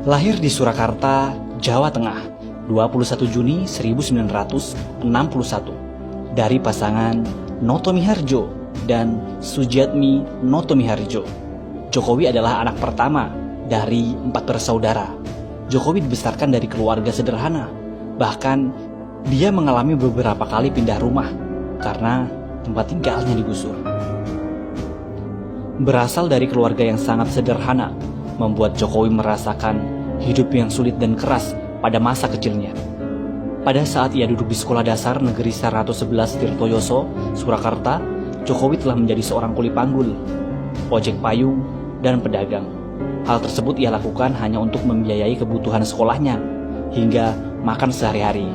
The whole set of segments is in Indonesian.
Lahir di Surakarta, Jawa Tengah, 21 Juni 1961 dari pasangan Noto Miharjo dan Sujiatmi Noto Miharjo. Jokowi adalah anak pertama dari 4 bersaudara. Jokowi dibesarkan dari keluarga sederhana. Bahkan dia mengalami beberapa kali pindah rumah karena tempat tinggalnya digusur. Berasal dari keluarga yang sangat sederhana, membuat Jokowi merasakan hidup yang sulit dan keras pada masa kecilnya. Pada saat ia duduk di Sekolah Dasar Negeri 111 Tirtoyoso, Surakarta, Jokowi telah menjadi seorang kuli panggul, ojek payung, dan pedagang. Hal tersebut ia lakukan hanya untuk membiayai kebutuhan sekolahnya, hingga makan sehari-hari.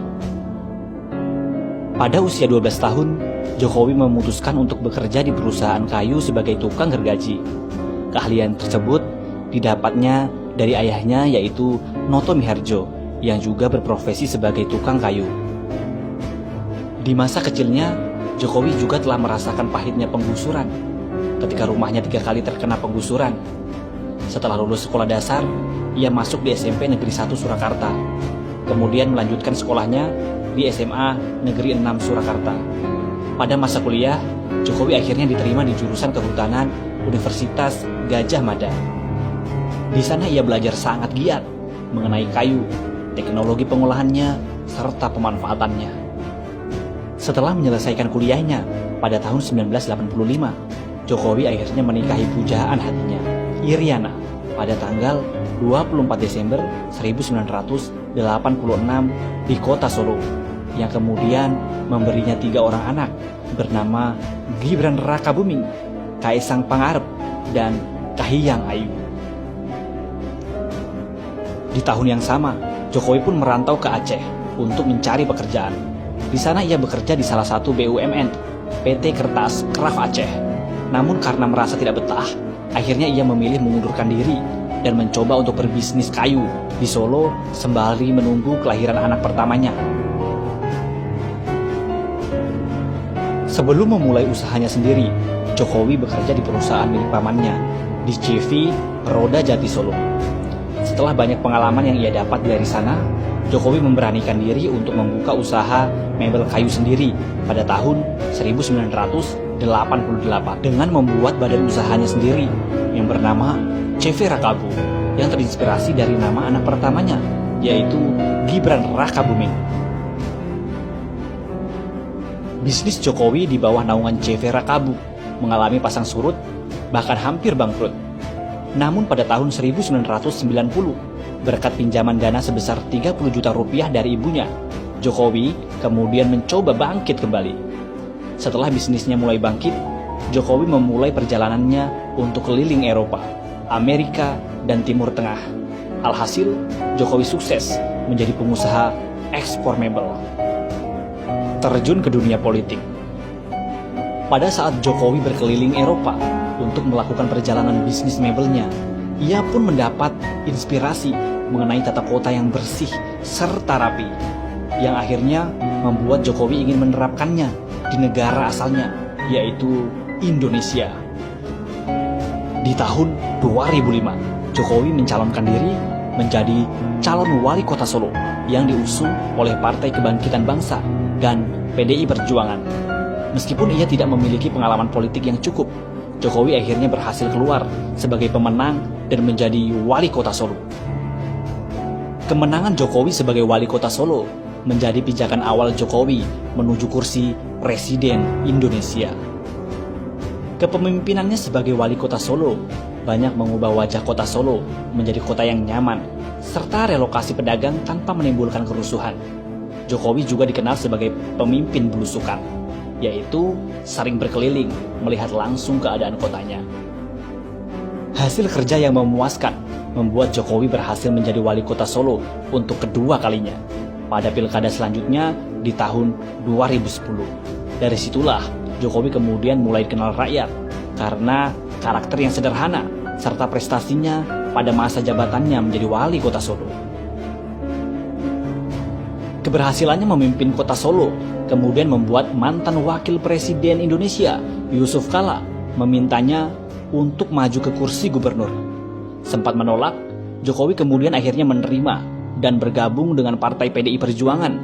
Pada usia 12 tahun, Jokowi memutuskan untuk bekerja di perusahaan kayu sebagai tukang gergaji. Keahlian tersebut didapatnya dari ayahnya, yaitu Noto Miharjo, yang juga berprofesi sebagai tukang kayu. Di masa kecilnya, Jokowi juga telah merasakan pahitnya penggusuran ketika rumahnya 3 kali terkena penggusuran. Setelah lulus sekolah dasar, ia masuk di SMP Negeri 1 Surakarta. Kemudian melanjutkan sekolahnya di SMA Negeri 6 Surakarta. Pada masa kuliah, Jokowi akhirnya diterima di jurusan Kehutanan Universitas Gadjah Mada. Di sana ia belajar sangat giat mengenai kayu, teknologi pengolahannya, serta pemanfaatannya. Setelah menyelesaikan kuliahnya pada tahun 1985, Jokowi akhirnya menikahi pujaan hatinya, Iriana, pada tanggal 24 Desember 1986 di kota Solo, yang kemudian memberinya 3 orang anak bernama Gibran Rakabuming, Kaisang Pangarep, dan Kahiyang Ayu. Di tahun yang sama, Jokowi pun merantau ke Aceh untuk mencari pekerjaan. Di sana ia bekerja di salah satu BUMN, PT Kertas Kraf Aceh. Namun karena merasa tidak betah, akhirnya ia memilih mengundurkan diri dan mencoba untuk berbisnis kayu di Solo sembari menunggu kelahiran anak pertamanya. Sebelum memulai usahanya sendiri, Jokowi bekerja di perusahaan milik pamannya di CV Roda Jati Solo. Setelah banyak pengalaman yang ia dapat dari sana, Jokowi memberanikan diri untuk membuka usaha mebel kayu sendiri pada tahun 1988 dengan membuat badan usahanya sendiri yang bernama CV Rakabu, yang terinspirasi dari nama anak pertamanya, yaitu Gibran Rakabuming. Bisnis Jokowi di bawah naungan CV Rakabu mengalami pasang surut, bahkan hampir bangkrut. Namun pada tahun 1990, berkat pinjaman dana sebesar 30 juta rupiah dari ibunya, Jokowi kemudian mencoba bangkit kembali. Setelah bisnisnya mulai bangkit, Jokowi memulai perjalanannya untuk keliling Eropa, Amerika, dan Timur Tengah. Alhasil, Jokowi sukses menjadi pengusaha ekspor mebel. Terjun ke dunia politik. Pada saat Jokowi berkeliling Eropa untuk melakukan perjalanan bisnis mebelnya, ia pun mendapat inspirasi mengenai tata kota yang bersih serta rapi, yang akhirnya membuat Jokowi ingin menerapkannya di negara asalnya, yaitu Indonesia. Di tahun 2005, Jokowi mencalonkan diri menjadi calon wali kota Solo yang diusung oleh Partai Kebangkitan Bangsa dan PDI Perjuangan. Meskipun ia tidak memiliki pengalaman politik yang cukup, Jokowi akhirnya berhasil keluar sebagai pemenang dan menjadi wali kota Solo. Kemenangan Jokowi sebagai wali kota Solo menjadi pijakan awal Jokowi menuju kursi Presiden Indonesia. Kepemimpinannya sebagai wali kota Solo banyak mengubah wajah kota Solo menjadi kota yang nyaman, serta relokasi pedagang tanpa menimbulkan kerusuhan. Jokowi juga dikenal sebagai pemimpin belusukan, yaitu sering berkeliling melihat langsung keadaan kotanya. Hasil kerja yang memuaskan membuat Jokowi berhasil menjadi wali kota Solo untuk kedua kalinya pada pilkada selanjutnya di tahun 2010. Dari situlah Jokowi kemudian mulai dikenal rakyat karena karakter yang sederhana serta prestasinya pada masa jabatannya menjadi wali kota Solo. Keberhasilannya memimpin kota Solo kemudian membuat mantan wakil presiden Indonesia, Yusuf Kala, memintanya untuk maju ke kursi gubernur. Sempat menolak Jokowi kemudian akhirnya menerima dan bergabung dengan Partai PDI Perjuangan,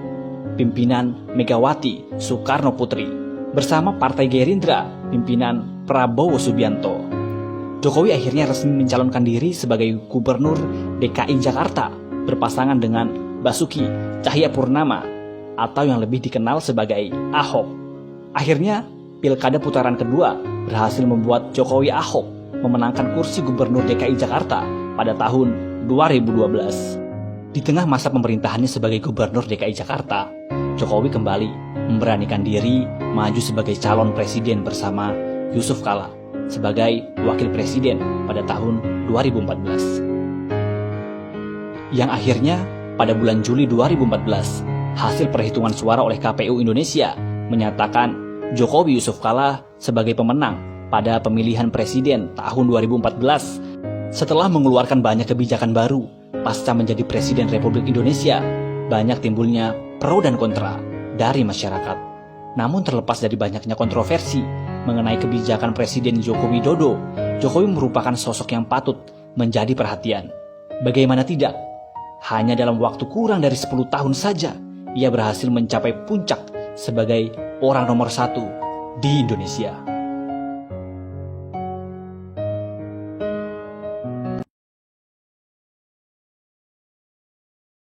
pimpinan Megawati Soekarno Putri, bersama Partai Gerindra, pimpinan Prabowo Subianto. Jokowi akhirnya resmi mencalonkan diri sebagai Gubernur DKI Jakarta, berpasangan dengan Basuki Cahayapurnama atau yang lebih dikenal sebagai Ahok. Akhirnya, Pilkada putaran kedua berhasil membuat Jokowi Ahok memenangkan kursi Gubernur DKI Jakarta pada tahun 2012. Di tengah masa pemerintahannya sebagai Gubernur DKI Jakarta, Jokowi kembali memberanikan diri maju sebagai calon presiden bersama Yusuf Kala sebagai wakil presiden pada tahun 2014. Yang akhirnya pada bulan Juli 2014, hasil perhitungan suara oleh KPU Indonesia menyatakan Jokowi Yusuf Kala sebagai pemenang pada pemilihan presiden tahun 2014 setelah mengeluarkan banyak kebijakan baru pasca menjadi Presiden Republik Indonesia. Banyak timbulnya pro dan kontra dari masyarakat. Namun terlepas dari banyaknya kontroversi mengenai kebijakan Presiden Joko Widodo, Jokowi merupakan sosok yang patut menjadi perhatian. Bagaimana tidak? Hanya dalam waktu kurang dari 10 tahun saja, ia berhasil mencapai puncak sebagai orang nomor 1 di Indonesia.